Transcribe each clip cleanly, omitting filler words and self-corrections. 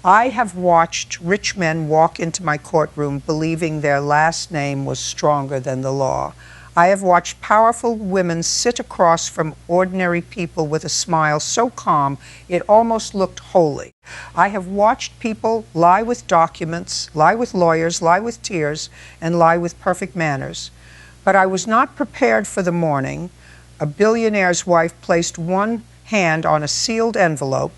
I have watched rich men walk into my courtroom believing their last name was stronger than the law. I have watched powerful women sit across from ordinary people with a smile so calm it almost looked holy. I have watched people lie with documents, lie with lawyers, lie with tears, and lie with perfect manners. But I was not prepared for the morning. A billionaire's wife placed one hand on a sealed envelope,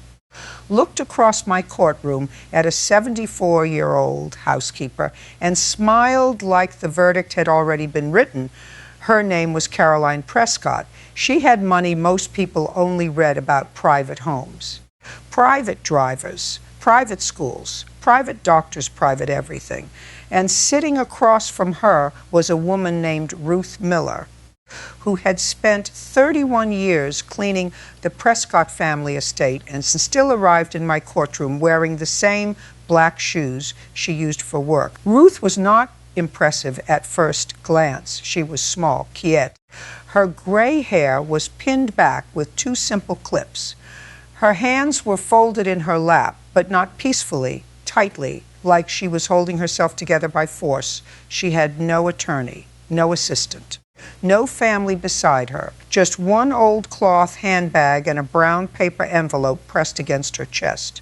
looked across my courtroom at a 74-year-old housekeeper, and smiled like the verdict had already been written. Her name was Caroline Prescott. She had money most people only read about: private homes, private drivers, private schools, private doctors, private everything. And sitting across from her was a woman named Ruth Miller, who had spent 31 years cleaning the Prescott family estate and still arrived in my courtroom wearing the same black shoes she used for work. Ruth was not impressive at first glance. She was small, quiet. Her gray hair was pinned back with two simple clips. Her hands were folded in her lap, but not peacefully, tightly, like she was holding herself together by force. She had no attorney, no assistant, no family beside her, just one old cloth handbag and a brown paper envelope pressed against her chest.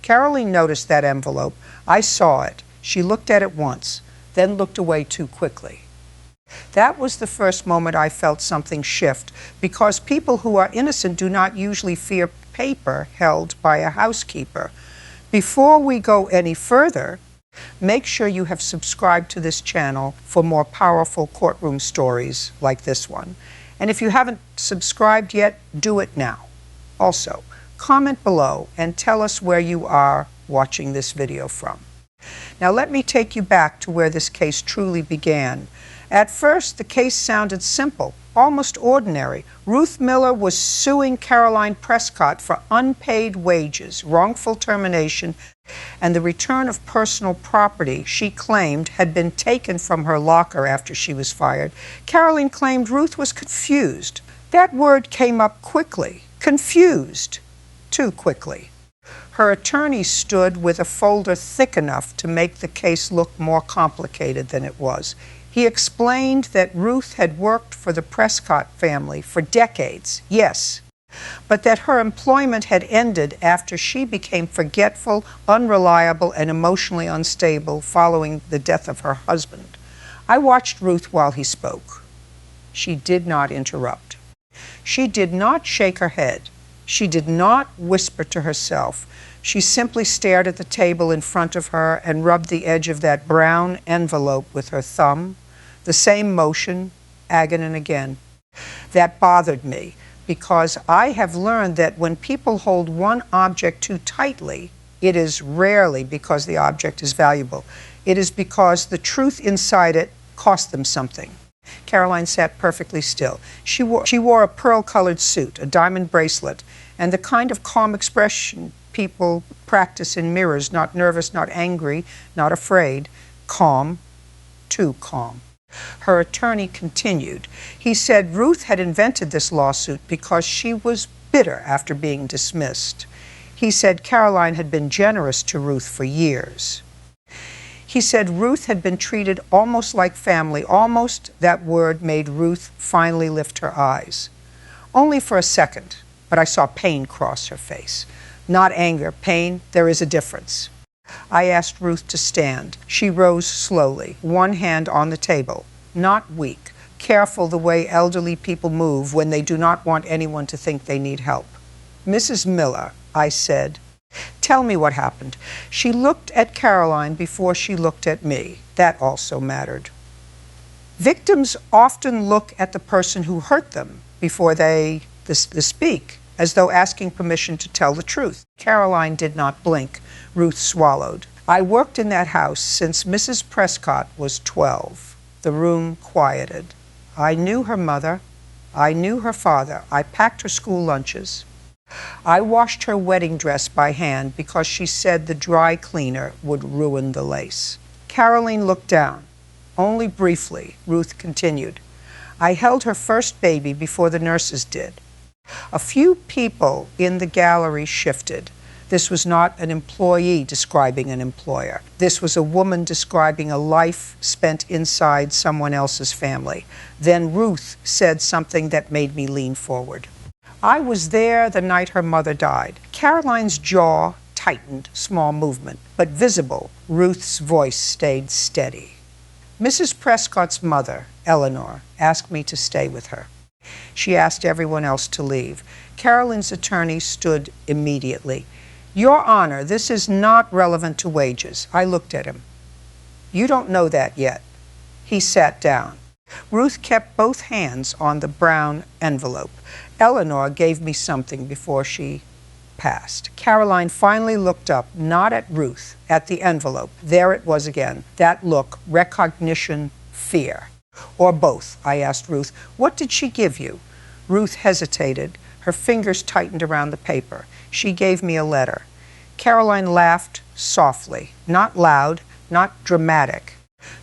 Caroline noticed that envelope. I saw it. She looked at it once, then looked away too quickly. That was the first moment I felt something shift, because people who are innocent do not usually fear paper held by a housekeeper. Before we go any further, make sure you have subscribed to this channel for more powerful courtroom stories like this one. And if you haven't subscribed yet, do it now. Also, comment below and tell us where you are watching this video from. Now let me take you back to where this case truly began. At first, the case sounded simple, almost ordinary. Ruth Miller was suing Caroline Prescott for unpaid wages, wrongful termination, and the return of personal property she claimed had been taken from her locker after she was fired. Caroline claimed Ruth was confused. That word came up quickly. Confused. Too quickly. Her attorney stood with a folder thick enough to make the case look more complicated than it was. He explained that Ruth had worked for the Prescott family for decades, yes, but that her employment had ended after she became forgetful, unreliable, and emotionally unstable following the death of her husband. I watched Ruth while he spoke. She did not interrupt. She did not shake her head. She did not whisper to herself. She simply stared at the table in front of her and rubbed the edge of that brown envelope with her thumb. The same motion, again and again. That bothered me, because I have learned that when people hold one object too tightly, it is rarely because the object is valuable. It is because the truth inside it cost them something. Caroline sat perfectly still. She wore a pearl-colored suit, a diamond bracelet, and the kind of calm expression people practice in mirrors, not nervous, not angry, not afraid, calm, too calm. Her attorney continued. He said Ruth had invented this lawsuit because she was bitter after being dismissed. He said Caroline had been generous to Ruth for years. He said Ruth had been treated almost like family. Almost, that word made Ruth finally lift her eyes. Only for a second, but I saw pain cross her face. Not anger, pain. There is a difference. I asked Ruth to stand. She rose slowly, one hand on the table, not weak, careful the way elderly people move when they do not want anyone to think they need help. Mrs. Miller, I said, tell me what happened. She looked at Caroline before she looked at me. That also mattered. Victims often look at the person who hurt them before they speak, as though asking permission to tell the truth. Caroline did not blink. Ruth swallowed. I worked in that house since Mrs. Prescott was 12. The room quieted. I knew her mother. I knew her father. I packed her school lunches. I washed her wedding dress by hand because she said the dry cleaner would ruin the lace. Caroline looked down. Only briefly, Ruth continued. I held her first baby before the nurses did. A few people in the gallery shifted. This was not an employee describing an employer. This was a woman describing a life spent inside someone else's family. Then Ruth said something that made me lean forward. I was there the night her mother died. Caroline's jaw tightened, small movement, but visible. Ruth's voice stayed steady. Mrs. Prescott's mother, Eleanor, asked me to stay with her. She asked everyone else to leave. Caroline's attorney stood immediately. Your Honor, this is not relevant to wages. I looked at him. You don't know that yet. He sat down. Ruth kept both hands on the brown envelope. Eleanor gave me something before she passed. Caroline finally looked up, not at Ruth, at the envelope. There it was again. That look, recognition, fear. Or both, I asked Ruth. What did she give you? Ruth hesitated. Her fingers tightened around the paper. She gave me a letter. Caroline laughed softly, not loud, not dramatic,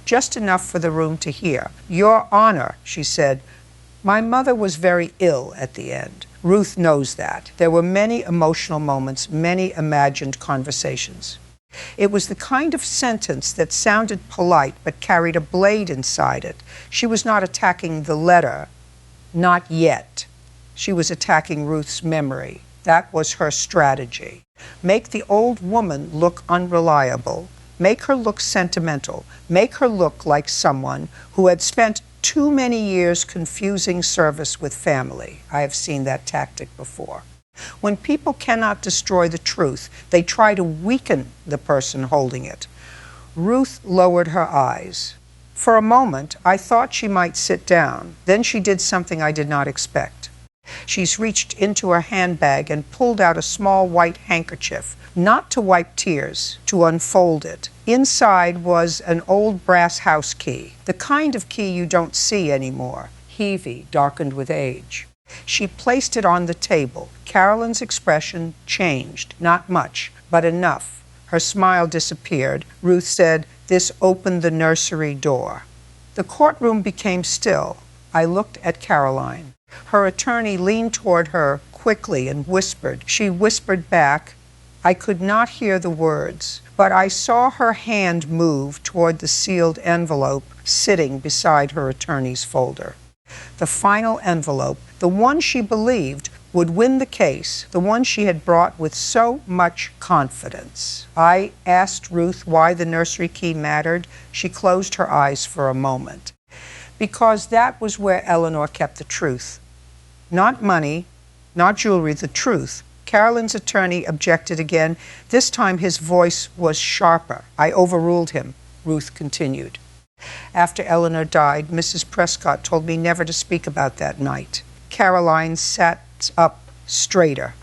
just enough for the room to hear. Your Honor, she said, my mother was very ill at the end. Ruth knows that. There were many emotional moments, many imagined conversations. It was the kind of sentence that sounded polite but carried a blade inside it. She was not attacking the letter, not yet. She was attacking Ruth's memory. That was her strategy. Make the old woman look unreliable. Make her look sentimental. Make her look like someone who had spent too many years confusing service with family. I have seen that tactic before. When people cannot destroy the truth, they try to weaken the person holding it. Ruth lowered her eyes. For a moment, I thought she might sit down. Then she did something I did not expect. She's reached into her handbag and pulled out a small white handkerchief, not to wipe tears, to unfold it. Inside was an old brass house key, the kind of key you don't see anymore, heavy, darkened with age. She placed it on the table. Caroline's expression changed, not much, but enough. Her smile disappeared. Ruth said, "This opened the nursery door." The courtroom became still. I looked at Caroline. Her attorney leaned toward her quickly and whispered. She whispered back. I could not hear the words, but I saw her hand move toward the sealed envelope sitting beside her attorney's folder. The final envelope, the one she believed would win the case, the one she had brought with so much confidence. I asked Ruth why the nursery key mattered. She closed her eyes for a moment. Because that was where Eleanor kept the truth. Not money, not jewelry, the truth. Caroline's attorney objected again. This time his voice was sharper. I overruled him. Ruth continued. After Eleanor died, Mrs. Prescott told me never to speak about that night. Caroline sat up straighter.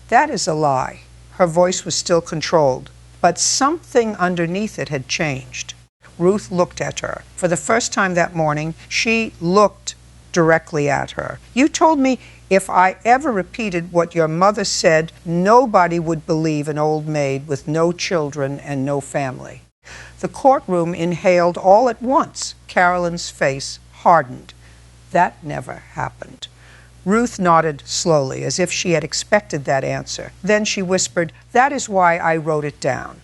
That is a lie. Her voice was still controlled, but something underneath it had changed. Ruth looked at her. For the first time that morning, she looked directly at her. You told me if I ever repeated what your mother said, nobody would believe an old maid with no children and no family. The courtroom inhaled all at once. Caroline's face hardened. That never happened. Ruth nodded slowly, as if she had expected that answer. Then she whispered, "That is why I wrote it down.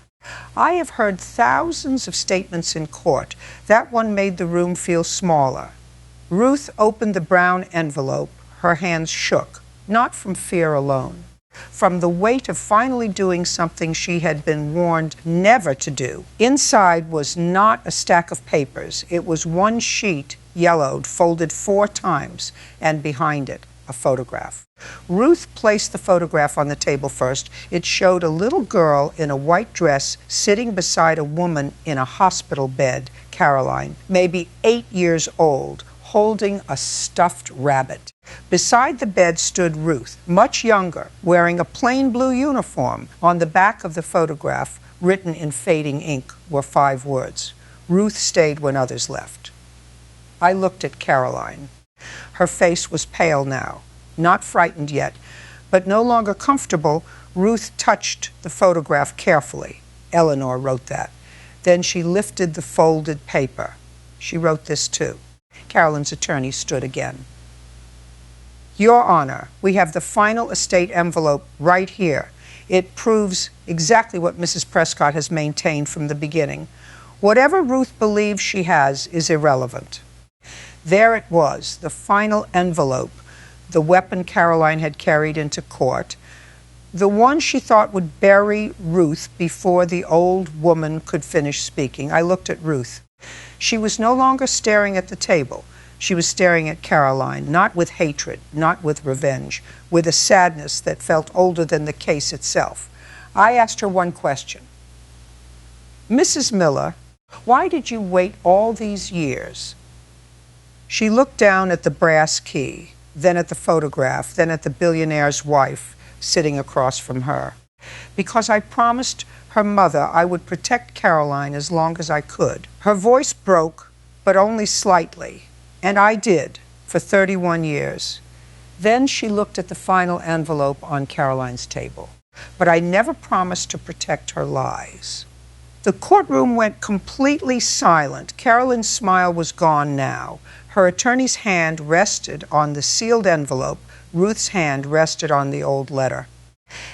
I have heard thousands of statements in court. That one made the room feel smaller." Ruth opened the brown envelope. Her hands shook, not from fear alone, from the weight of finally doing something she had been warned never to do. Inside was not a stack of papers. It was one sheet, yellowed, folded 4 times, and behind it, a photograph. Ruth placed the photograph on the table first. It showed a little girl in a white dress sitting beside a woman in a hospital bed, Caroline, maybe 8 years old, holding a stuffed rabbit. Beside the bed stood Ruth, much younger, wearing a plain blue uniform. On the back of the photograph, written in fading ink, were 5 words. Ruth stayed when others left. I looked at Caroline. Her face was pale now, not frightened yet, but no longer comfortable. Ruth touched the photograph carefully. Eleanor wrote that. Then she lifted the folded paper. She wrote this too. Caroline's attorney stood again. Your Honor, we have the final estate envelope right here. It proves exactly what Mrs. Prescott has maintained from the beginning. Whatever Ruth believes she has is irrelevant. There it was, the final envelope, the weapon Caroline had carried into court, the one she thought would bury Ruth before the old woman could finish speaking. I looked at Ruth. She was no longer staring at the table. She was staring at Caroline, not with hatred, not with revenge, with a sadness that felt older than the case itself. I asked her one question. Mrs. Miller, why did you wait all these years? She looked down at the brass key, then at the photograph, then at the billionaire's wife sitting across from her. Because I promised her mother I would protect Caroline as long as I could. Her voice broke, but only slightly. And I did, for 31 years. Then she looked at the final envelope on Caroline's table. But I never promised to protect her lies. The courtroom went completely silent. Caroline's smile was gone now. Her attorney's hand rested on the sealed envelope. Ruth's hand rested on the old letter.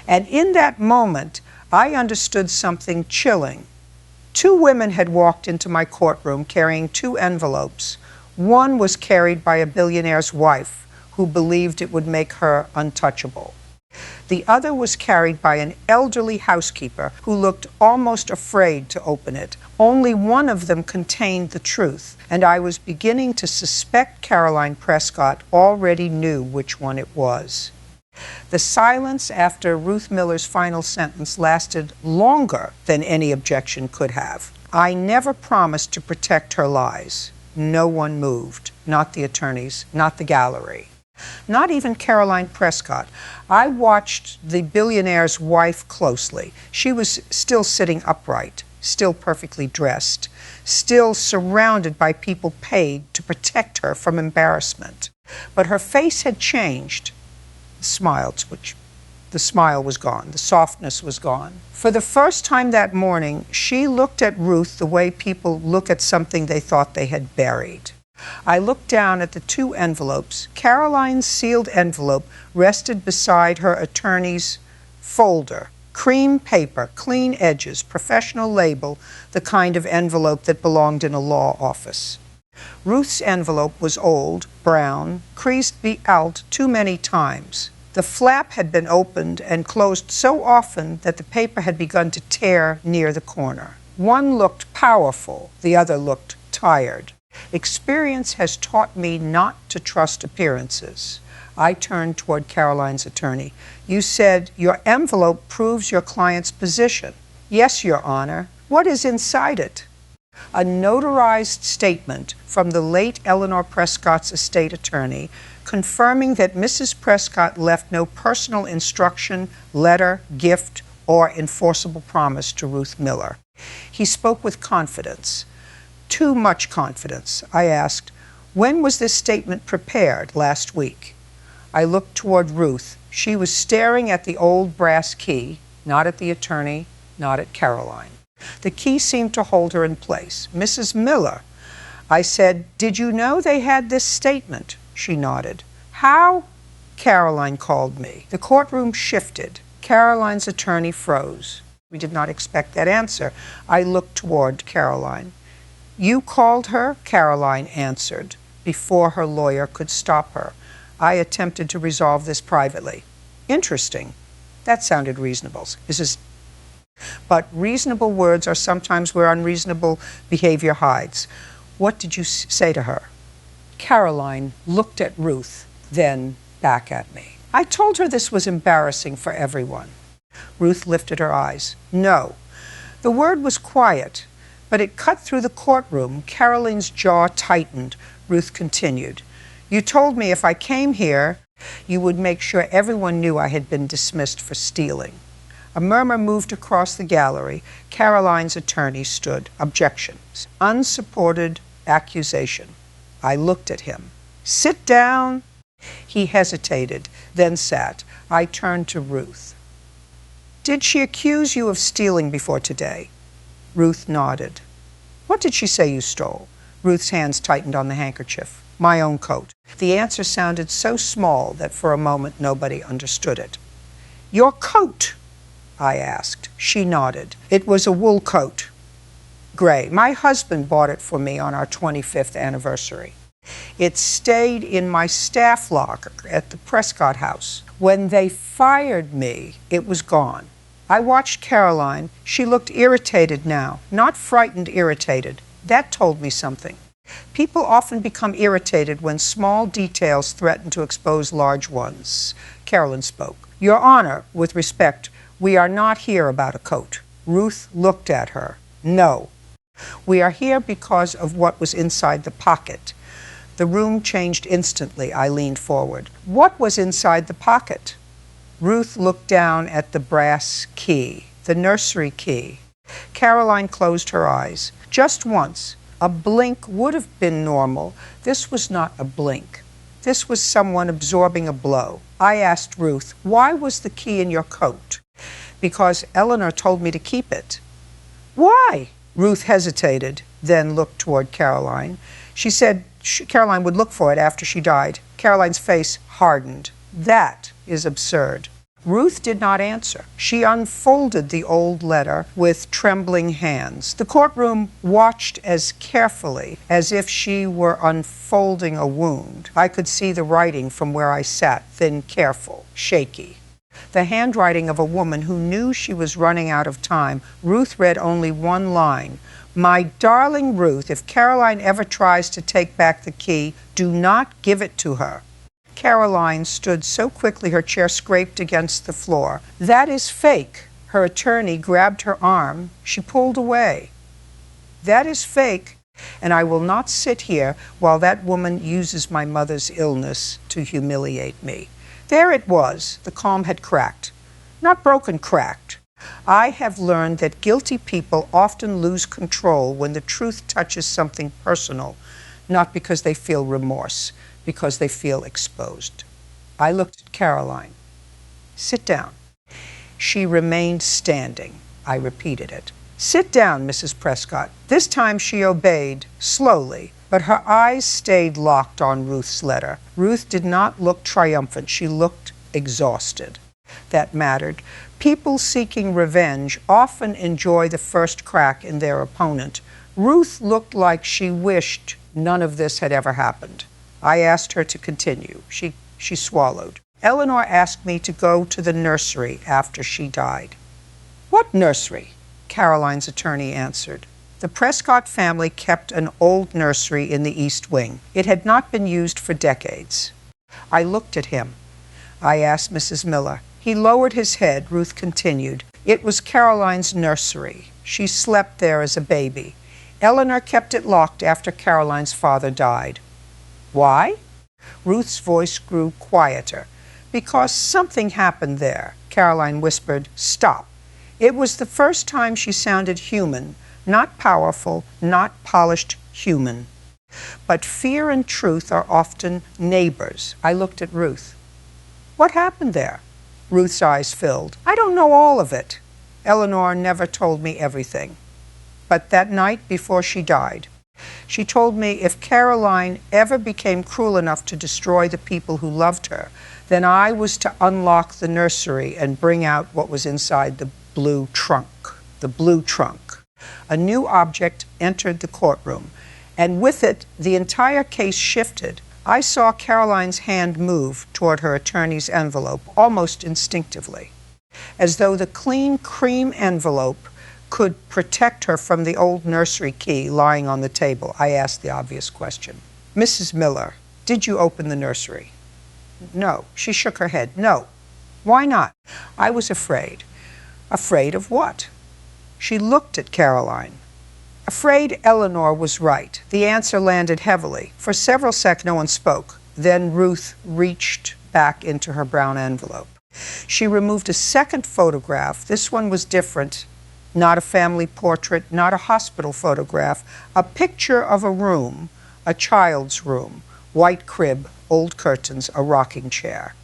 And in that moment, I understood something chilling. Two women had walked into my courtroom carrying two envelopes. One was carried by a billionaire's wife who believed it would make her untouchable. The other was carried by an elderly housekeeper who looked almost afraid to open it. Only one of them contained the truth, and I was beginning to suspect Caroline Prescott already knew which one it was. The silence after Ruth Miller's final sentence lasted longer than any objection could have. I never promised to protect her lies. No one moved, not the attorneys, not the gallery, not even Caroline Prescott. I watched the billionaire's wife closely. She was still sitting upright, still perfectly dressed, still surrounded by people paid to protect her from embarrassment. But her face had changed. The smile was gone. The softness was gone. For the first time that morning, she looked at Ruth the way people look at something they thought they had buried. I looked down at the two envelopes. Caroline's sealed envelope rested beside her attorney's folder. Cream paper, clean edges, professional label, the kind of envelope that belonged in a law office. Ruth's envelope was old, brown, creased out too many times. The flap had been opened and closed so often that the paper had begun to tear near the corner. One looked powerful, the other looked tired. Experience has taught me not to trust appearances. I turned toward Caroline's attorney. You said your envelope proves your client's position. Yes, Your Honor. What is inside it? A notarized statement from the late Eleanor Prescott's estate attorney confirming that Mrs. Prescott left no personal instruction, letter, gift, or enforceable promise to Ruth Miller. He spoke with confidence. Too much confidence. I asked, when was this statement prepared? Last week. I looked toward Ruth. She was staring at the old brass key, not at the attorney, not at Caroline. The key seemed to hold her in place. Mrs. Miller. I said, did you know they had this statement? She nodded. How? Caroline called me. The courtroom shifted. Caroline's attorney froze. We did not expect that answer. I looked toward Caroline. You called her? Caroline answered, before her lawyer could stop her. I attempted to resolve this privately. Interesting. That sounded reasonable. But reasonable words are sometimes where unreasonable behavior hides. What did you say to her? Caroline looked at Ruth, then back at me. I told her this was embarrassing for everyone. Ruth lifted her eyes. No. The word was quiet, but it cut through the courtroom. Caroline's jaw tightened. Ruth continued. You told me if I came here, you would make sure everyone knew I had been dismissed for stealing. A murmur moved across the gallery. Caroline's attorney stood. Objections. Unsupported accusation. I looked at him. Sit down. He hesitated, then sat. I turned to Ruth. Did she accuse you of stealing before today? Ruth nodded. What did she say you stole? Ruth's hands tightened on the handkerchief. My own coat. The answer sounded so small that for a moment nobody understood it. Your coat! I asked. She nodded. It was a wool coat. Gray. My husband bought it for me on our 25th anniversary. It stayed in my staff locker at the Prescott House. When they fired me, it was gone. I watched Caroline. She looked irritated now, not frightened, irritated. That told me something. People often become irritated when small details threaten to expose large ones. Carolyn spoke. Your Honor, with respect, we are not here about a coat. Ruth looked at her. No. We are here because of what was inside the pocket. The room changed instantly. I leaned forward. What was inside the pocket? Ruth looked down at the brass key, the nursery key. Caroline closed her eyes. Just once. A blink would have been normal. This was not a blink. This was someone absorbing a blow. I asked Ruth, why was the key in your coat? Because Eleanor told me to keep it. Why? Ruth hesitated, then looked toward Caroline. She said Caroline would look for it after she died. Caroline's face hardened. That is absurd. Ruth did not answer. She unfolded the old letter with trembling hands. The courtroom watched as carefully as if she were unfolding a wound. I could see the writing from where I sat, thin, careful, shaky. The handwriting of a woman who knew she was running out of time. Ruth read only one line. My darling Ruth, if Caroline ever tries to take back the key, do not give it to her. Caroline stood so quickly her chair scraped against the floor. That is fake. Her attorney grabbed her arm. She pulled away. That is fake, and I will not sit here while that woman uses my mother's illness to humiliate me. There it was. The calm had cracked. Not broken, cracked. I have learned that guilty people often lose control when the truth touches something personal, not because they feel remorse, because they feel exposed. I looked at Caroline. Sit down. She remained standing. I repeated it. Sit down, Mrs. Prescott. This time she obeyed, slowly, but her eyes stayed locked on Ruth's letter. Ruth did not look triumphant. She looked exhausted. That mattered. People seeking revenge often enjoy the first crack in their opponent. Ruth looked like she wished none of this had ever happened. I asked her to continue. She swallowed. Eleanor asked me to go to the nursery after she died. What nursery? Caroline's attorney answered. The Prescott family kept an old nursery in the East Wing. It had not been used for decades. I looked at him. I asked Mrs. Miller. He lowered his head. Ruth continued. It was Caroline's nursery. She slept there as a baby. Eleanor kept it locked after Caroline's father died. Why? Ruth's voice grew quieter. Because something happened there. Caroline whispered, stop. It was the first time she sounded human, not powerful, not polished, human. But fear and truth are often neighbors. I looked at Ruth. What happened there? Ruth's eyes filled. I don't know all of it. Eleanor never told me everything. But that night before she died, she told me if Caroline ever became cruel enough to destroy the people who loved her, then I was to unlock the nursery and bring out what was inside the blue trunk. The blue trunk. A new object entered the courtroom, and with it, the entire case shifted. I saw Caroline's hand move toward her attorney's envelope, almost instinctively, as though the clean cream envelope could protect her from the old nursery key lying on the table. I asked the obvious question. Mrs. Miller, did you open the nursery? No. She shook her head. No. Why not? I was afraid. Afraid of what? She looked at Caroline. Afraid Eleanor was right. The answer landed heavily. For several seconds, no one spoke. Then Ruth reached back into her brown envelope. She removed a second photograph. This one was different. Not a family portrait, not a hospital photograph. A picture of a room, a child's room, white crib, old curtains, a rocking chair.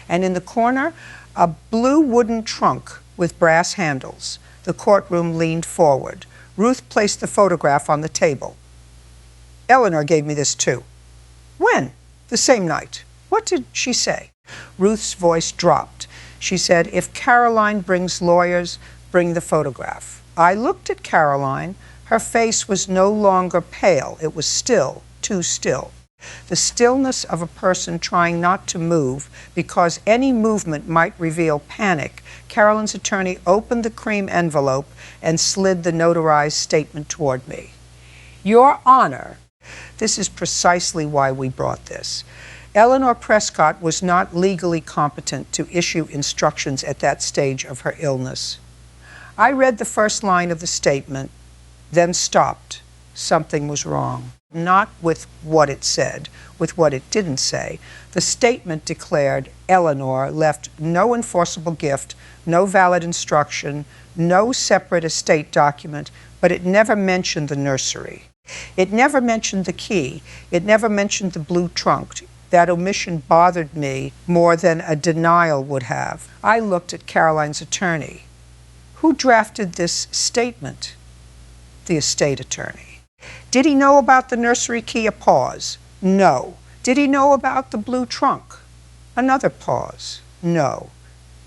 And in the corner, a blue wooden trunk with brass handles. The courtroom leaned forward. Ruth placed the photograph on the table. Eleanor gave me this too. When? The same night. What did she say? Ruth's voice dropped. She said, "If Caroline brings lawyers, bring the photograph." I looked at Caroline. Her face was no longer pale. It was still, too still. The stillness of a person trying not to move because any movement might reveal panic. Caroline's attorney opened the cream envelope and slid the notarized statement toward me. "Your Honor," this is precisely why we brought this. Eleanor Prescott was not legally competent to issue instructions at that stage of her illness. I read the first line of the statement, then stopped. Something was wrong. Not with what it said, with what it didn't say. The statement declared Eleanor left no enforceable gift, no valid instruction, no separate estate document, but it never mentioned the nursery. It never mentioned the key. It never mentioned the blue trunk. That omission bothered me more than a denial would have. I looked at Caroline's attorney. Who drafted this statement? The estate attorney. Did he know about the nursery key? A pause. No. Did he know about the blue trunk? Another pause. No.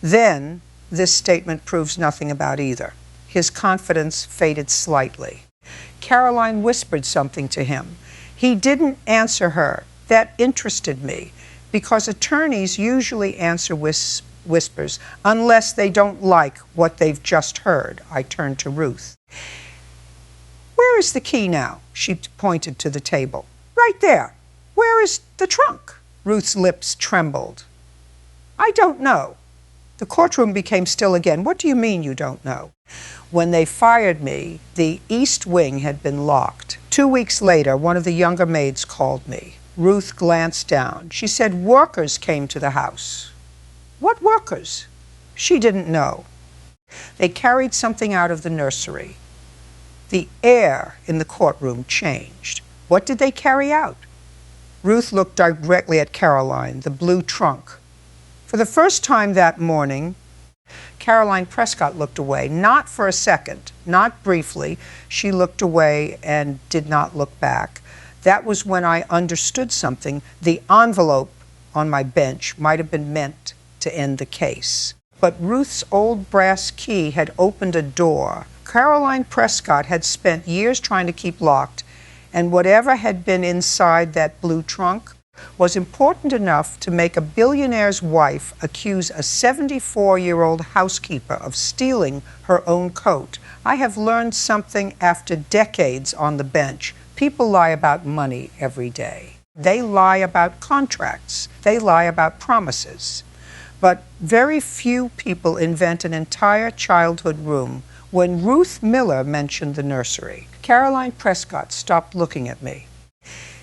Then, this statement proves nothing about either. His confidence faded slightly. Caroline whispered something to him. He didn't answer her. That interested me, because attorneys usually answer whispers unless they don't like what they've just heard. I turned to Ruth. "Where is the key now?" She pointed to the table. "Right there." "Where is the trunk?" Ruth's lips trembled. "I don't know." The courtroom became still again. "What do you mean you don't know?" When they fired me, the east wing had been locked. 2 weeks later, one of the younger maids called me. Ruth glanced down. She said workers came to the house. "What workers?" She didn't know. They carried something out of the nursery. The air in the courtroom changed. What did they carry out? Ruth looked directly at Caroline, the blue trunk. For the first time that morning, Caroline Prescott looked away, not for a second, not briefly. She looked away and did not look back. That was when I understood something. The envelope on my bench might have been meant to end the case. But Ruth's old brass key had opened a door Caroline Prescott had spent years trying to keep locked, and whatever had been inside that blue trunk was important enough to make a billionaire's wife accuse a 74-year-old housekeeper of stealing her own coat. I have learned something after decades on the bench. People lie about money every day. They lie about contracts. They lie about promises. But very few people invent an entire childhood room. When Ruth Miller mentioned the nursery, Caroline Prescott stopped looking at me.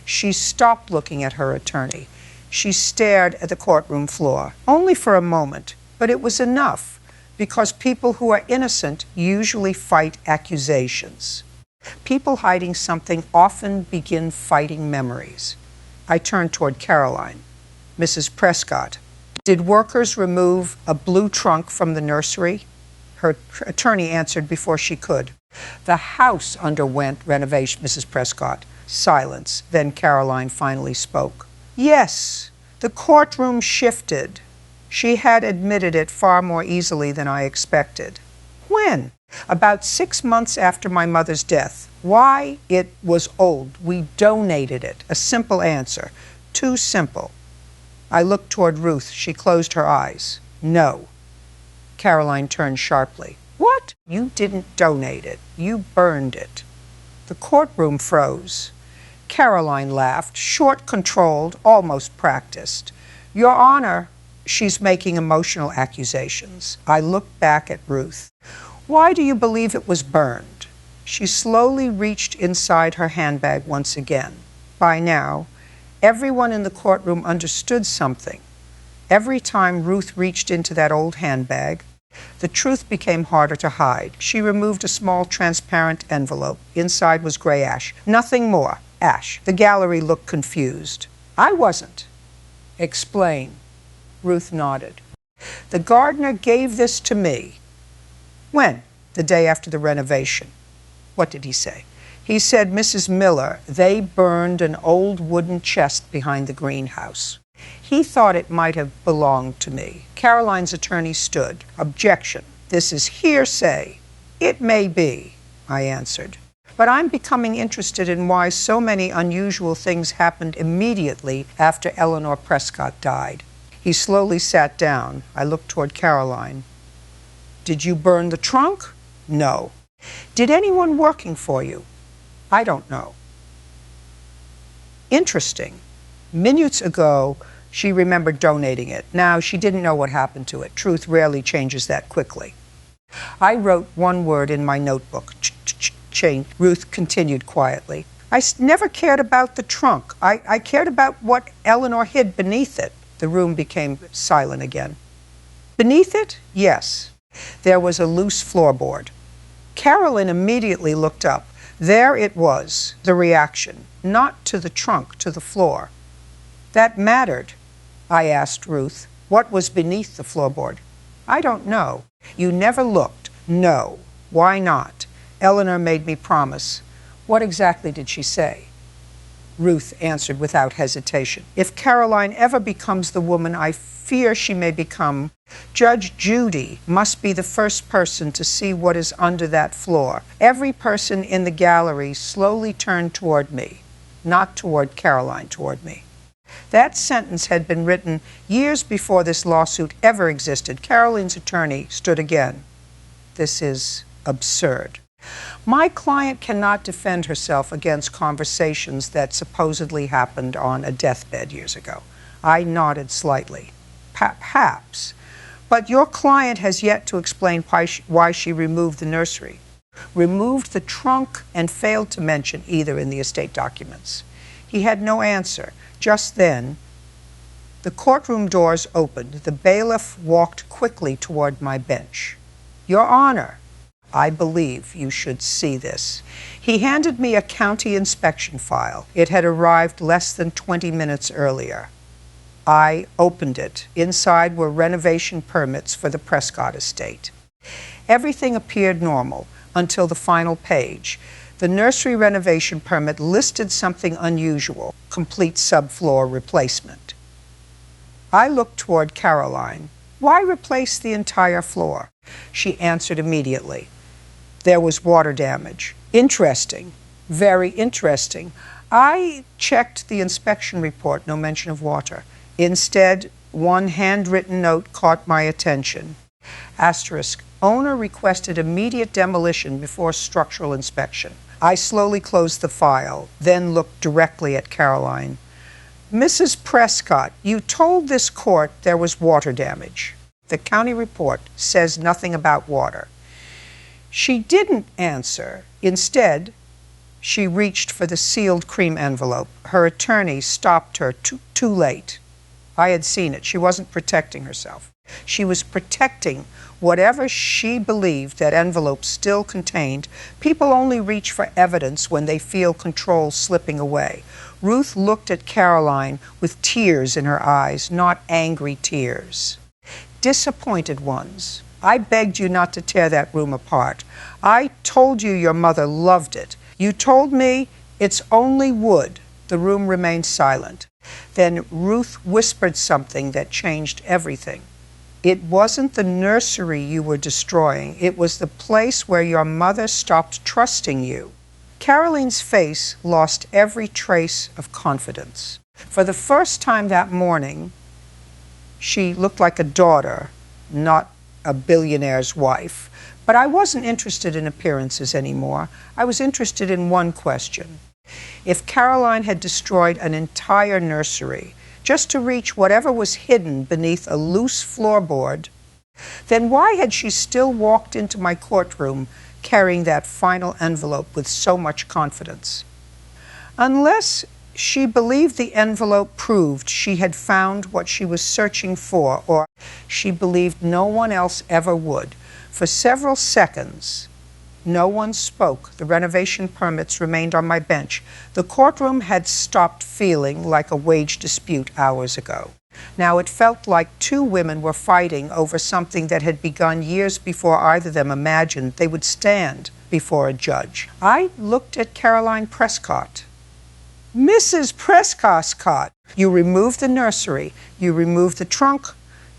She stopped looking at her attorney. She stared at the courtroom floor, only for a moment, but it was enough, because people who are innocent usually fight accusations. People hiding something often begin fighting memories. I turned toward Caroline. "Mrs. Prescott, did workers remove a blue trunk from the nursery?" Her attorney answered before she could. "The house underwent renovation, Mrs. Prescott." Silence. Then Caroline finally spoke. "Yes, the courtroom shifted." She had admitted it far more easily than I expected. "When?" "About 6 months after my mother's death." "Why?" "It was old. We donated it." A simple answer. Too simple. I looked toward Ruth. She closed her eyes. "No." Caroline turned sharply. "What?" "You didn't donate it. You burned it." The courtroom froze. Caroline laughed, short, controlled, almost practiced. "Your Honor," she's making emotional accusations. I looked back at Ruth. "Why do you believe it was burned?" She slowly reached inside her handbag once again. By now, everyone in the courtroom understood something. Every time Ruth reached into that old handbag, the truth became harder to hide. She removed a small transparent envelope. Inside was gray ash. Nothing more. Ash. The gallery looked confused. "I wasn't." "Explain." Ruth nodded. "The gardener gave this to me." "When?" "The day after the renovation." "What did he say?" "He said, Mrs. Miller, they burned an old wooden chest behind the greenhouse." He thought it might have belonged to me. Caroline's attorney stood. Objection. This is hearsay. It may be, I answered. But I'm becoming interested in why so many unusual things happened immediately after Eleanor Prescott died. He slowly sat down. I looked toward Caroline. Did you burn the trunk? No. Did anyone working for you? I don't know. Interesting. Minutes ago, she remembered donating it. Now, she didn't know what happened to it. Truth rarely changes that quickly. I wrote one word in my notebook. Chain. Ruth continued quietly. I never cared about the trunk. I cared about what Eleanor hid beneath it. The room became silent again. Beneath it? Yes. There was a loose floorboard. Carolyn immediately looked up. There it was, the reaction. Not to the trunk, to the floor. That mattered. I asked Ruth. What was beneath the floorboard? I don't know. You never looked. No. Why not? Eleanor made me promise. What exactly did she say? Ruth answered without hesitation. If Caroline ever becomes the woman I fear she may become, Judge Judy must be the first person to see what is under that floor. Every person in the gallery slowly turned toward me, not toward Caroline, toward me. That sentence had been written years before this lawsuit ever existed. Caroline's attorney stood again. This is absurd. My client cannot defend herself against conversations that supposedly happened on a deathbed years ago. I nodded slightly. Perhaps. But your client has yet to explain why she removed the nursery, removed the trunk, and failed to mention either in the estate documents. He had no answer. Just then, the courtroom doors opened. The bailiff walked quickly toward my bench. Your Honor, I believe you should see this. He handed me a county inspection file. It had arrived less than 20 minutes earlier. I opened it. Inside were renovation permits for the Prescott estate. Everything appeared normal until the final page. The nursery renovation permit listed something unusual, complete subfloor replacement. I looked toward Caroline. Why replace the entire floor? She answered immediately. There was water damage. Interesting. Very interesting. I checked the inspection report, no mention of water. Instead, one handwritten note caught my attention. Asterisk, owner requested immediate demolition before structural inspection. I slowly closed the file, then looked directly at Caroline. Mrs. Prescott, you told this court there was water damage. The county report says nothing about water. She didn't answer. Instead, she reached for the sealed cream envelope. Her attorney stopped her too late. I had seen it. She wasn't protecting herself. She was protecting whatever she believed that envelope still contained. People only reach for evidence when they feel control slipping away. Ruth looked at Caroline with tears in her eyes, not angry tears. Disappointed ones. I begged you not to tear that room apart. I told you your mother loved it. You told me it's only wood. The room remained silent. Then Ruth whispered something that changed everything. It wasn't the nursery you were destroying. It was the place where your mother stopped trusting you. Caroline's face lost every trace of confidence. For the first time that morning, she looked like a daughter, not a billionaire's wife. But I wasn't interested in appearances anymore. I was interested in one question. If Caroline had destroyed an entire nursery just to reach whatever was hidden beneath a loose floorboard, then why had she still walked into my courtroom carrying that final envelope with so much confidence? Unless she believed the envelope proved she had found what she was searching for, or she believed no one else ever would. For several seconds, no one spoke. The renovation permits remained on my bench. The courtroom had stopped feeling like a wage dispute hours ago. Now it felt like two women were fighting over something that had begun years before either of them imagined they would stand before a judge. I looked at Caroline Prescott. Mrs. Prescott, you removed the nursery, you removed the trunk,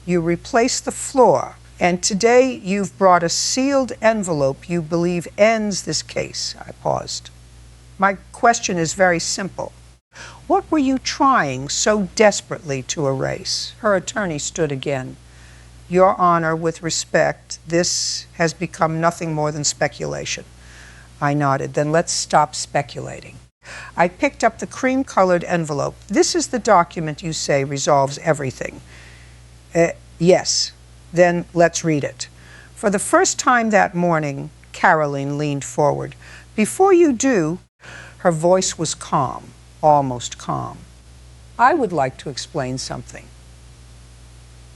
you replaced the floor, and today you've brought a sealed envelope you believe ends this case. I paused. My question is very simple. What were you trying so desperately to erase? Her attorney stood again. Your Honor, with respect, this has become nothing more than speculation. I nodded. Then let's stop speculating. I picked up the cream-colored envelope. This is the document you say resolves everything. Yes. Then let's read it. For the first time that morning, Caroline leaned forward. Before you do, her voice was calm, almost calm. I would like to explain something.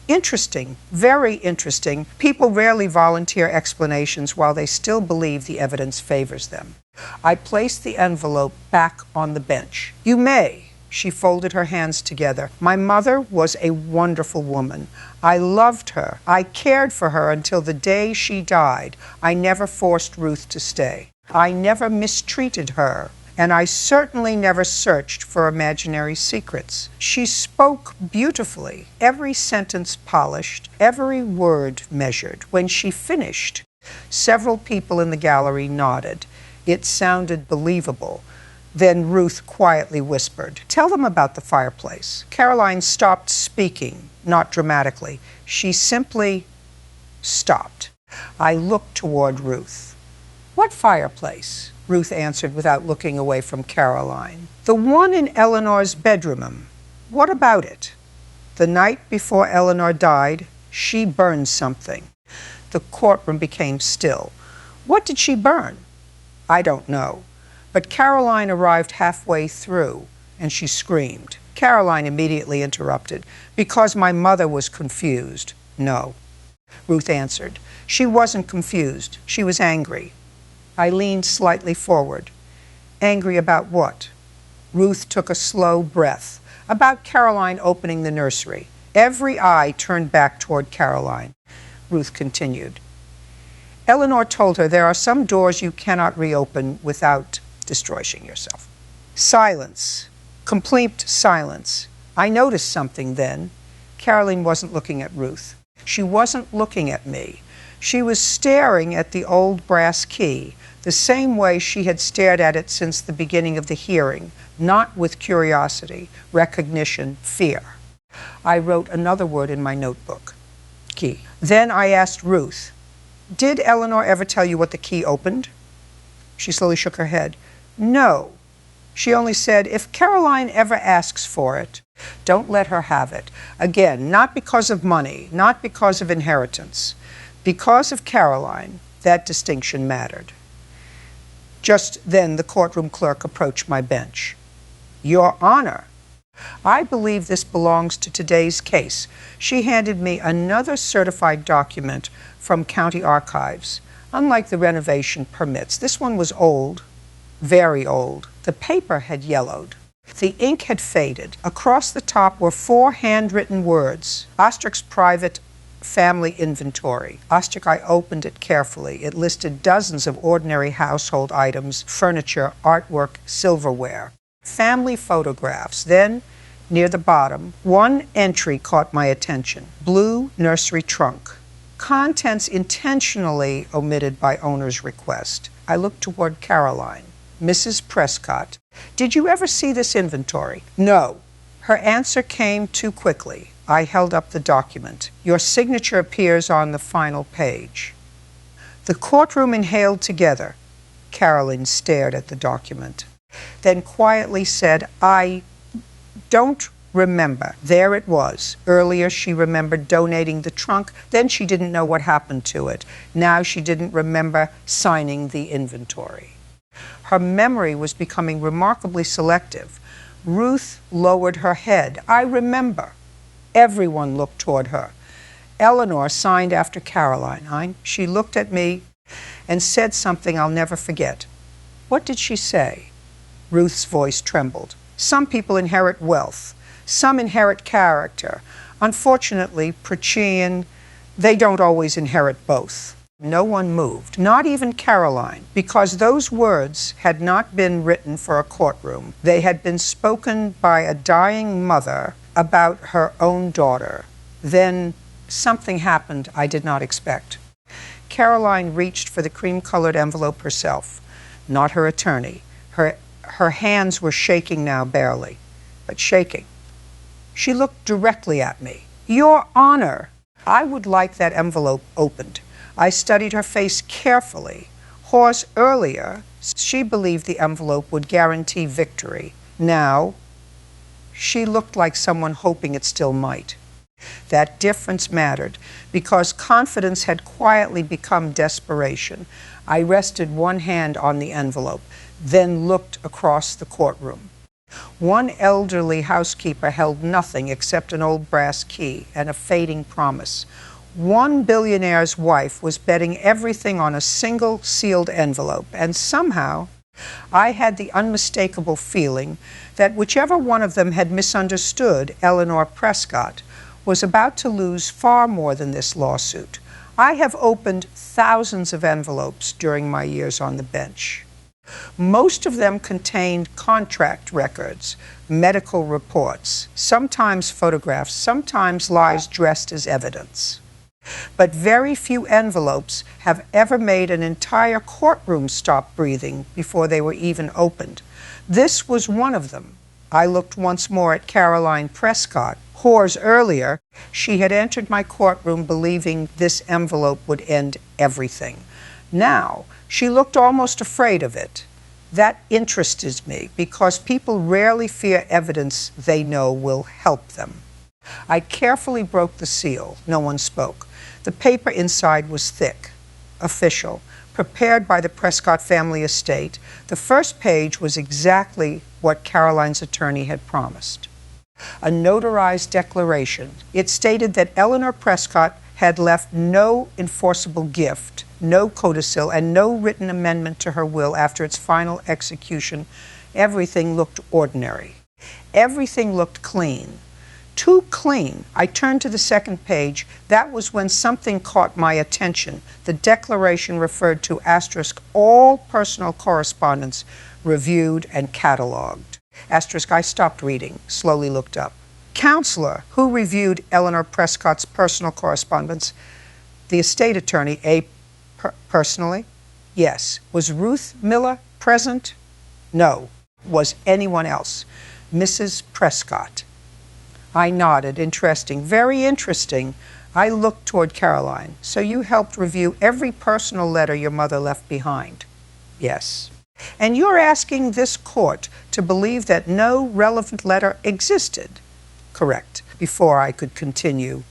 Interesting, very interesting. People rarely volunteer explanations while they still believe the evidence favors them. I placed the envelope back on the bench. You may. She folded her hands together. My mother was a wonderful woman. I loved her. I cared for her until the day she died. I never forced Ruth to stay. I never mistreated her. And I certainly never searched for imaginary secrets. She spoke beautifully, every sentence polished, every word measured. When she finished, several people in the gallery nodded. It sounded believable. Then Ruth quietly whispered, "Tell them about the fireplace." Caroline stopped speaking, not dramatically. She simply stopped. I looked toward Ruth. "What fireplace?" Ruth answered without looking away from Caroline. "The one in Eleanor's bedroom. What about it?" "The night before Eleanor died, she burned something." The courtroom became still. "What did she burn?" "I don't know." But Caroline arrived halfway through, and she screamed. Caroline immediately interrupted. "Because my mother was confused." "No," Ruth answered. "She wasn't confused. She was angry." I leaned slightly forward. "Angry about what?" Ruth took a slow breath. "About Caroline opening the nursery." Every eye turned back toward Caroline. Ruth continued. "Eleanor told her there are some doors you cannot reopen without destroying yourself." Silence. Complete silence. I noticed something then. Caroline wasn't looking at Ruth. She wasn't looking at me. She was staring at the old brass key, the same way she had stared at it since the beginning of the hearing, not with curiosity, recognition, fear. I wrote another word in my notebook. Key. Then I asked Ruth, "Did Eleanor ever tell you what the key opened?" She slowly shook her head. "No." She only said, "If Caroline ever asks for it, don't let her have it." Again, not because of money, not because of inheritance. Because of Caroline, that distinction mattered. Just then the courtroom clerk approached my bench. "Your Honor, I believe this belongs to today's case." She handed me another certified document from county archives. Unlike the renovation permits, this one was old, very old. The paper had yellowed. The ink had faded. Across the top were 4 handwritten words. Ostrich's private family inventory. Ostrich, I opened it carefully. It listed dozens of ordinary household items, furniture, artwork, silverware. Family photographs. Then, near the bottom, one entry caught my attention. Blue nursery trunk. Contents intentionally omitted by owner's request. I looked toward Caroline. "Mrs. Prescott, did you ever see this inventory?" "No." Her answer came too quickly. I held up the document. "Your signature appears on the final page." The courtroom inhaled together. Caroline stared at the document, then quietly said, "I don't remember." There it was. Earlier she remembered donating the trunk, then she didn't know what happened to it. Now she didn't remember signing the inventory. Her memory was becoming remarkably selective. Ruth lowered her head. "I remember." Everyone looked toward her. Eleanor signed after Caroline. She looked at me and said something I'll never forget. "What did she say?" Ruth's voice trembled. "Some people inherit wealth. Some inherit character. Unfortunately, Pritchian, they don't always inherit both." No one moved, not even Caroline, because those words had not been written for a courtroom. They had been spoken by a dying mother about her own daughter. Then something happened I did not expect. Caroline reached for the cream-colored envelope herself, not her attorney. Her hands were shaking now barely, but shaking. She looked directly at me. "Your Honor, I would like that envelope opened." I studied her face carefully. Horse earlier, she believed the envelope would guarantee victory. Now, she looked like someone hoping it still might. That difference mattered, because confidence had quietly become desperation. I rested one hand on the envelope, then looked across the courtroom. One elderly housekeeper held nothing except an old brass key and a fading promise. One billionaire's wife was betting everything on a single sealed envelope, and somehow I had the unmistakable feeling that whichever one of them had misunderstood Eleanor Prescott was about to lose far more than this lawsuit. I have opened thousands of envelopes during my years on the bench. Most of them contained contract records, medical reports, sometimes photographs, sometimes lies dressed as evidence. But very few envelopes have ever made an entire courtroom stop breathing before they were even opened. This was one of them. I looked once more at Caroline Prescott. Hours earlier, she had entered my courtroom believing this envelope would end everything. Now, she looked almost afraid of it. That interested me, because people rarely fear evidence they know will help them. I carefully broke the seal. No one spoke. The paper inside was thick, official, prepared by the Prescott family estate. The first page was exactly what Caroline's attorney had promised. A notarized declaration. It stated that Eleanor Prescott had left no enforceable gift, no codicil, and no written amendment to her will after its final execution. Everything looked ordinary. Everything looked clean. Too clean. I turned to the second page. That was when something caught my attention. The declaration referred to asterisk all personal correspondence reviewed and cataloged. Asterisk, I stopped reading, slowly looked up. Counselor, who reviewed Eleanor Prescott's personal correspondence? The estate attorney, personally? Yes. Was Ruth Miller present? No. Was anyone else? Mrs. Prescott. I nodded. Interesting. Very interesting. I looked toward Caroline. So you helped review every personal letter your mother left behind? Yes. And you're asking this court to believe that no relevant letter existed? Correct. Before I could continue,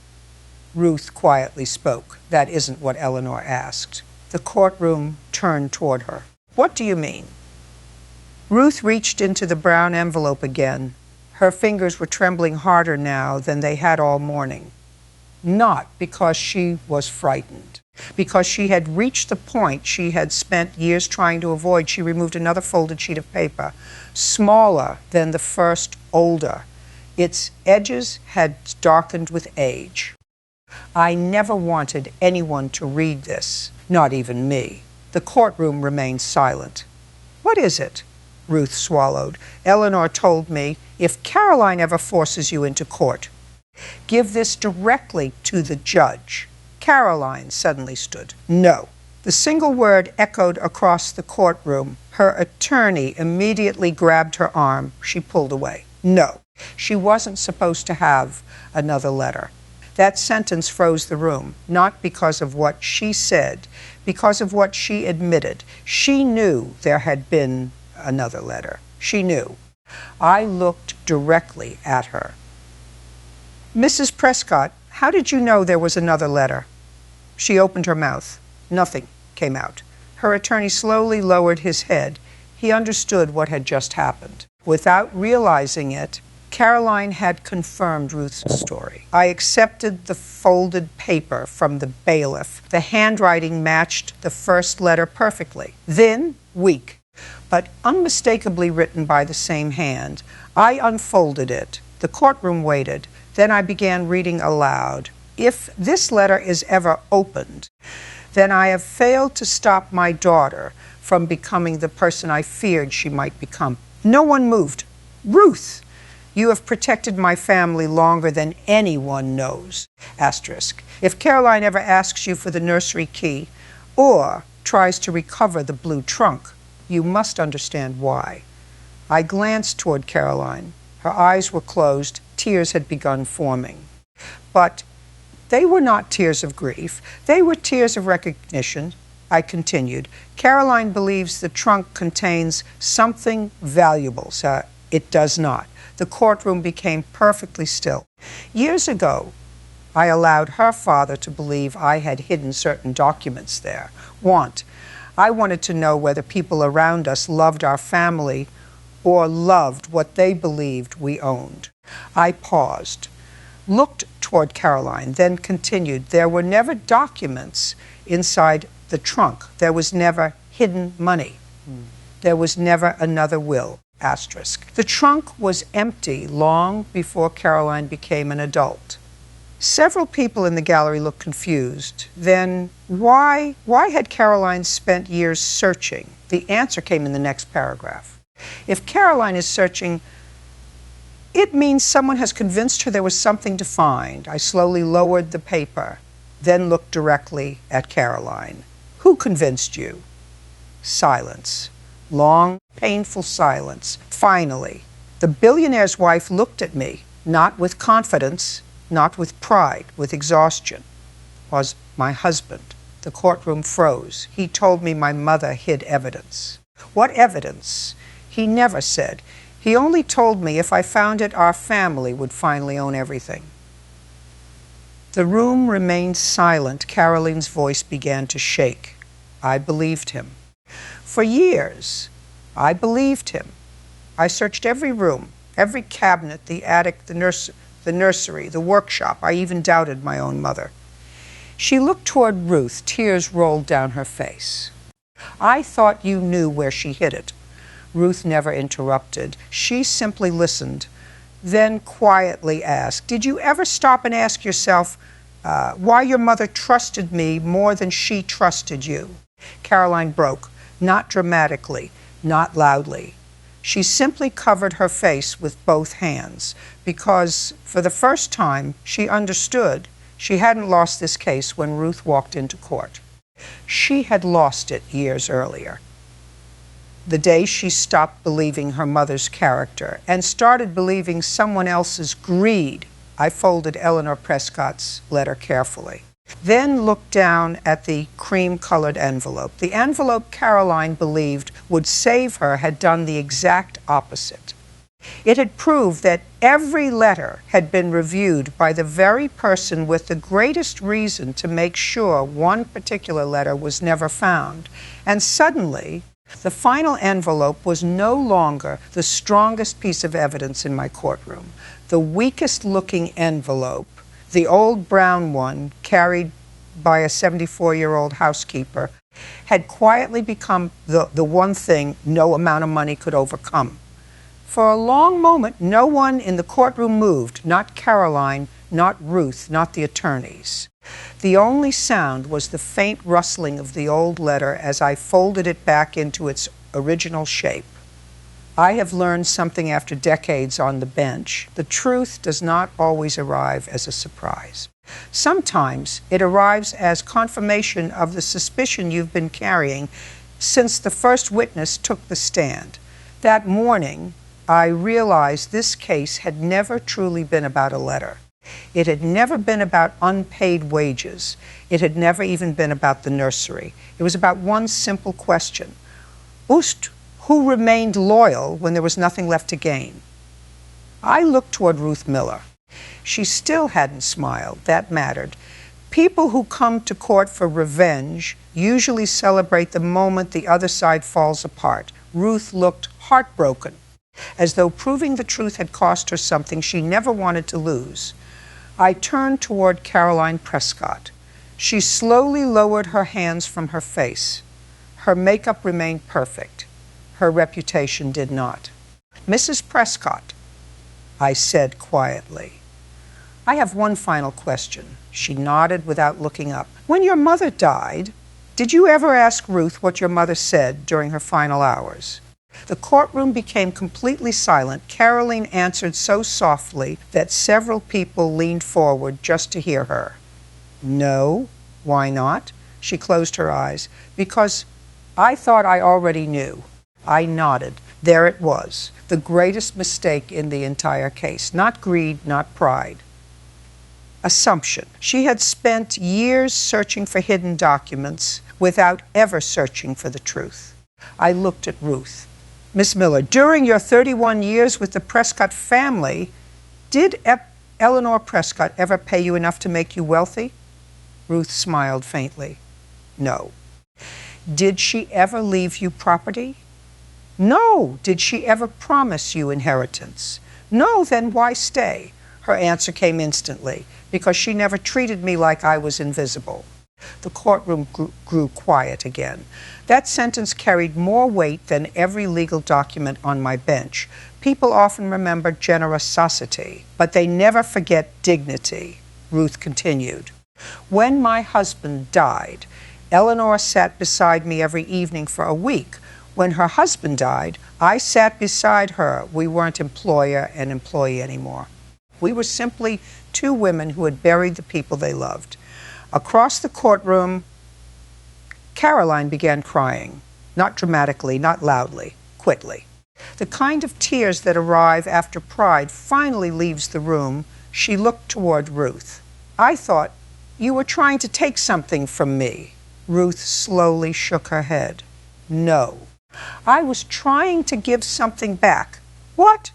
Ruth quietly spoke. That isn't what Eleanor asked. The courtroom turned toward her. What do you mean? Ruth reached into the brown envelope again. Her fingers were trembling harder now than they had all morning. Not because she was frightened. Because she had reached the point she had spent years trying to avoid. She removed another folded sheet of paper, smaller than the first, older. Its edges had darkened with age. I never wanted anyone to read this, not even me. The courtroom remained silent. What is it? Ruth swallowed. Eleanor told me, if Caroline ever forces you into court, give this directly to the judge. Caroline suddenly stood. No. The single word echoed across the courtroom. Her attorney immediately grabbed her arm. She pulled away. No. She wasn't supposed to have another letter. That sentence froze the room, not because of what she said, because of what she admitted. She knew there had been another letter. She knew. I looked directly at her. Mrs. Prescott, how did you know there was another letter? She opened her mouth. Nothing came out. Her attorney slowly lowered his head. He understood what had just happened. Without realizing it, Caroline had confirmed Ruth's story. I accepted the folded paper from the bailiff. The handwriting matched the first letter perfectly. Then, weak, but unmistakably written by the same hand, I unfolded it. The courtroom waited. Then I began reading aloud. If this letter is ever opened, then I have failed to stop my daughter from becoming the person I feared she might become. No one moved. Ruth, you have protected my family longer than anyone knows. Asterisk. If Caroline ever asks you for the nursery key or tries to recover the blue trunk, you must understand why. I glanced toward Caroline. Her eyes were closed. Tears had begun forming. But they were not tears of grief. They were tears of recognition. I continued. Caroline believes the trunk contains something valuable. So it does not. The courtroom became perfectly still. Years ago, I allowed her father to believe I had hidden certain documents there. I wanted to know whether people around us loved our family or loved what they believed we owned. I paused, looked toward Caroline, then continued. There were never documents inside the trunk. There was never hidden money. There was never another will. Asterisk. The trunk was empty long before Caroline became an adult. Several people in the gallery looked confused. Then, why had Caroline spent years searching? The answer came in the next paragraph. If Caroline is searching, it means someone has convinced her there was something to find. I slowly lowered the paper, then looked directly at Caroline. Who convinced you? Silence. Long, painful silence. Finally, the billionaire's wife looked at me, not with confidence, not with pride, with exhaustion. Was my husband. The courtroom froze. He told me my mother hid evidence. What evidence? He never said. He only told me if I found it, our family would finally own everything. The room remained silent. Caroline's voice began to shake. I believed him. For years, I believed him. I searched every room, every cabinet, the attic, the nursery, the workshop. I even doubted my own mother. She looked toward Ruth. Tears rolled down her face. I thought you knew where she hid it. Ruth never interrupted. She simply listened, then quietly asked, did you ever stop and ask yourself why your mother trusted me more than she trusted you? Caroline broke, not dramatically, not loudly. She simply covered her face with both hands because, for the first time, she understood she hadn't lost this case when Ruth walked into court. She had lost it years earlier. The day she stopped believing her mother's character and started believing someone else's greed. I folded Eleanor Prescott's letter carefully, then looked down at the cream-colored envelope. The envelope Caroline believed would save her had done the exact opposite. It had proved that every letter had been reviewed by the very person with the greatest reason to make sure one particular letter was never found. And suddenly, the final envelope was no longer the strongest piece of evidence in my courtroom. The weakest-looking envelope, the old brown one carried by a 74-year-old housekeeper, had quietly become the one thing no amount of money could overcome. For a long moment, no one in the courtroom moved, not Caroline, not Ruth, not the attorneys. The only sound was the faint rustling of the old letter as I folded it back into its original shape. I have learned something after decades on the bench. The truth does not always arrive as a surprise. Sometimes it arrives as confirmation of the suspicion you've been carrying since the first witness took the stand. That morning, I realized this case had never truly been about a letter. It had never been about unpaid wages. It had never even been about the nursery. It was about one simple question. Who remained loyal when there was nothing left to gain? I looked toward Ruth Miller. She still hadn't smiled. That mattered. People who come to court for revenge usually celebrate the moment the other side falls apart. Ruth looked heartbroken, as though proving the truth had cost her something she never wanted to lose. I turned toward Caroline Prescott. She slowly lowered her hands from her face. Her makeup remained perfect. Her reputation did not. Mrs. Prescott, I said quietly, I have one final question. She nodded without looking up. When your mother died, Did you ever ask Ruth what your mother said during her final hours? The courtroom became completely silent. Caroline answered so softly that several people leaned forward just to hear her. No. Why not? She closed her eyes. Because I thought I already knew. I nodded. There it was, the greatest mistake in the entire case. Not greed, not pride. Assumption. She had spent years searching for hidden documents without ever searching for the truth. I looked at Ruth. Miss Miller, during your 31 years with the Prescott family, did Eleanor Prescott ever pay you enough to make you wealthy? Ruth smiled faintly. No. Did she ever leave you property? No. Did she ever promise you inheritance? No. Then why stay? Her answer came instantly. Because she never treated me like I was invisible. The courtroom grew quiet again. That sentence carried more weight than every legal document on my bench. People often remember generosity, but they never forget dignity. Ruth continued. When my husband died, Eleanor sat beside me every evening for a week. When her husband died, I sat beside her. We weren't employer and employee anymore. We were simply two women who had buried the people they loved. Across the courtroom, Caroline began crying. Not dramatically, not loudly, quickly. The kind of tears that arrive after pride finally leaves the room. She looked toward Ruth. I thought, you were trying to take something from me. Ruth slowly shook her head. No. I was trying to give something back. What?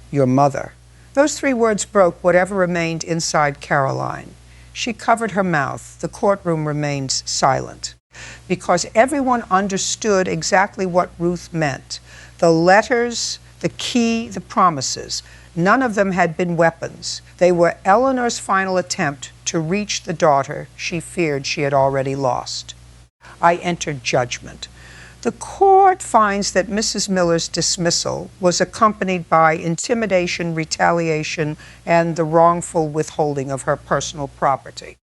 Your mother. Those three words broke whatever remained inside Caroline. She covered her mouth. The courtroom remained silent. Because everyone understood exactly what Ruth meant. The letters, the key, the promises. None of them had been weapons. They were Eleanor's final attempt to reach the daughter she feared she had already lost. I entered judgment. The court finds that Mrs. Miller's dismissal was accompanied by intimidation, retaliation, and the wrongful withholding of her personal property.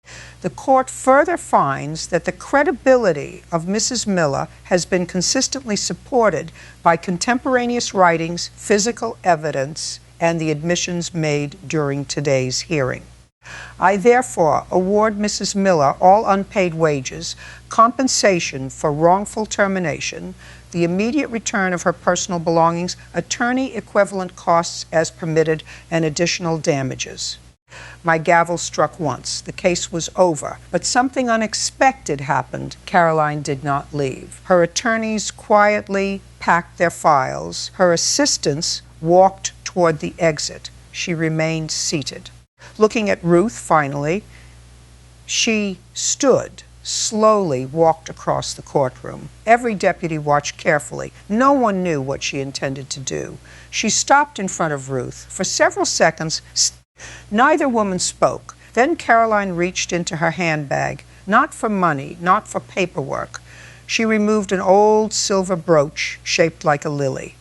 The court further finds that the credibility of Mrs. Miller has been consistently supported by contemporaneous writings, physical evidence, and the admissions made during today's hearing. I therefore award Mrs. Miller all unpaid wages, compensation for wrongful termination, the immediate return of her personal belongings, attorney equivalent costs as permitted, and additional damages. My gavel struck once. The case was over. But something unexpected happened. Caroline did not leave. Her attorneys quietly packed their files. Her assistants walked toward the exit. She remained seated. Looking at Ruth, finally, she stood, slowly walked across the courtroom. Every deputy watched carefully. No one knew what she intended to do. She stopped in front of Ruth. For several seconds, neither woman spoke. Then Caroline reached into her handbag, not for money, not for paperwork. She removed an old silver brooch shaped like a lily.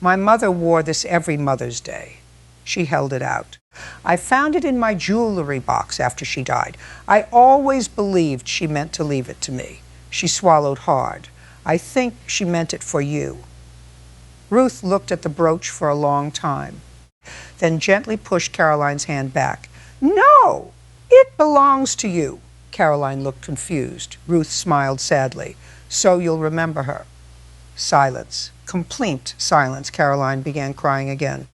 My mother wore this every Mother's Day. She held it out. I found it in my jewelry box after she died. I always believed she meant to leave it to me. She swallowed hard. I think she meant it for you. Ruth looked at the brooch for a long time, then gently pushed Caroline's hand back. No, it belongs to you. Caroline looked confused. Ruth smiled sadly. So you'll remember her. Silence. Complete silence. Caroline began crying again.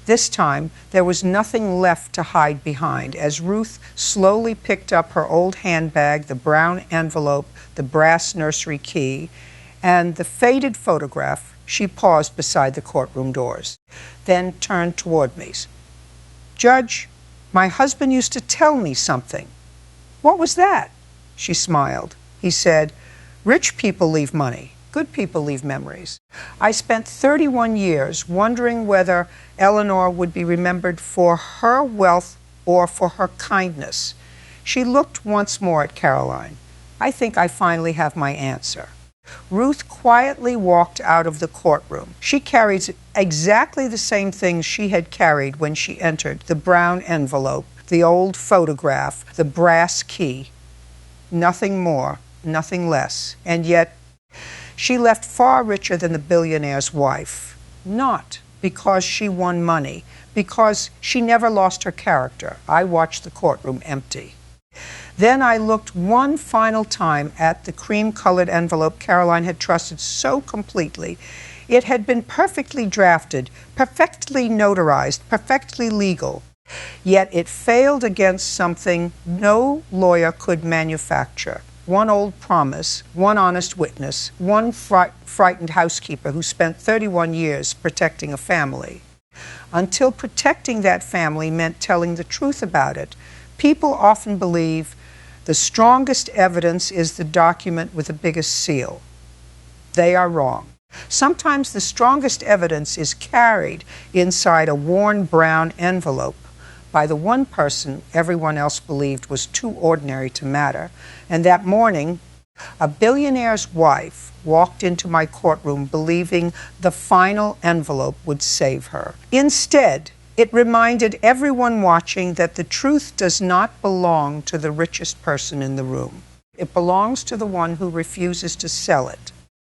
This time, there was nothing left to hide behind. As Ruth slowly picked up her old handbag, the brown envelope, the brass nursery key, and the faded photograph, she paused beside the courtroom doors, then turned toward me. Judge, my husband used to tell me something. What was that? She smiled. He said, rich people leave money. Good people leave memories. I spent 31 years wondering whether Eleanor would be remembered for her wealth or for her kindness. She looked once more at Caroline. I think I finally have my answer. Ruth quietly walked out of the courtroom. She carried exactly the same things she had carried when she entered: the brown envelope, the old photograph, the brass key. Nothing more. nothing less. And yet, she left far richer than the billionaire's wife. Not because she won money, because she never lost her character. I watched the courtroom empty. Then I looked one final time at the cream-colored envelope Caroline had trusted so completely. It had been perfectly drafted, perfectly notarized, perfectly legal. Yet it failed against something no lawyer could manufacture. One old promise, one honest witness, one frightened housekeeper who spent 31 years protecting a family. Until protecting that family meant telling the truth about it, people often believe the strongest evidence is the document with the biggest seal. They are wrong. Sometimes the strongest evidence is carried inside a worn brown envelope by the one person everyone else believed was too ordinary to matter. And that morning, a billionaire's wife walked into my courtroom believing the final envelope would save her. Instead, it reminded everyone watching that the truth does not belong to the richest person in the room. It belongs to the one who refuses to sell it.